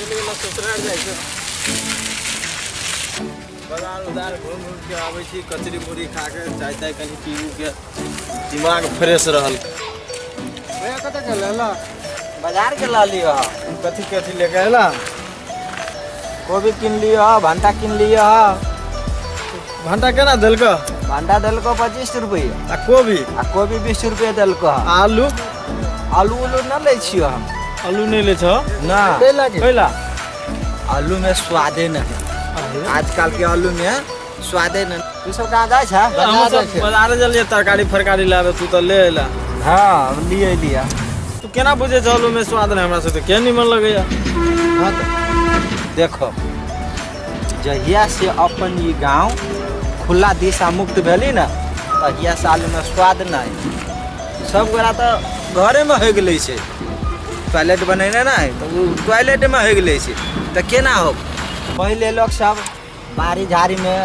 ससुराल जाइ छै बाजार उजार घूम के आबै छी कचरी मुड़ी खा के चाय ताय कहीं पीबू के दिमाग फ्रेश रहल। भैया कतऽ गेला? बाजार के ला लियो कथी कथी लेके अयला? कोबी किन लियो भंटा किन लियो। भंटा केना देलको? भंटा देलको 25 रुपये आ कोबी? आ कोबी 20 रुपये देलको। आलू? आलू उलू न ले छियो हम। आलू नहीं ले छो ना कैला? आलू में स्वादे नहीं। आजकल के आलू में स्वादे नहीं। तू सब कहाँ जाए छा? बाजार जलिए तरकारी फरकारी लावे तू तो ले अयला। हाँ लिए लिया। तू केना बुझे छ आलू में स्वाद नहीं? हमरा से तो के निमन लगैया। हाँ तो देखो जहिया से अपन ये गांव खुला दिशा मुक्त भेली ना तहिया से आलू में स्वाद नहीं। सब गोरा तो घरे में हो गई से टॉयलेट बनेने ना तो वो टॉयलेट में हो गई से तो केना हो? पहले लोग सब बारी झाड़ी में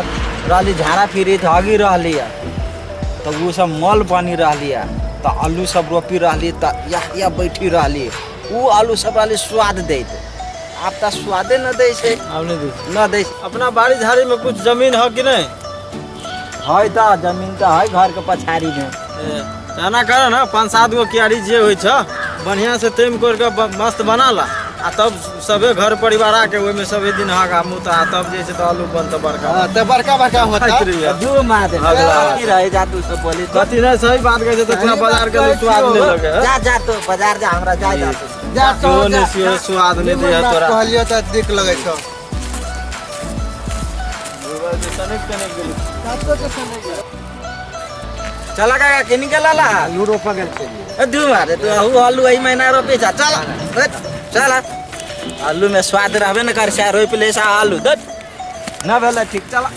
रहली झाड़ा फिरी धगी रहली तो वो सब मल बनी रहली तो आलू सब रोपी रहली तो या बैठी रहली वो आलू सब रहली स्वाद देत। आप तो स्वादे न दे से। अब नहीं दे न दे। अपना बाड़ी झाड़ी में कुछ जमीन है कि नहीं? है तो जमीन तो है घर के पछाड़ी में। जाना कर ना 5-7 गो क्यारी जे होइ छ बढ़िया से तेम करके मस्त बना ला आ तब सबे घर परिवार आके ओइ में सबे दिन हागा मुता तब जैसे तो आलू बनत बड़का। हां तो बड़का बड़का होता दू मार दे की रहे जा तू सब बोली कथी नहीं सही बात कहे तो पूरा बाजार के स्वाद ले लगे। जा तो बाजार जा हमरा जा जा तो ने स्वाद ले दे तोरा कहलियो त देख लगै छ। चला का के निकला ला आलू रोपा गेल छै। दू मार दे तू आलू एही महीना रोपे जा। चल चल आलू में स्वाद रहबे न कर से रोप ले सा आलू न भेले ठीक चला।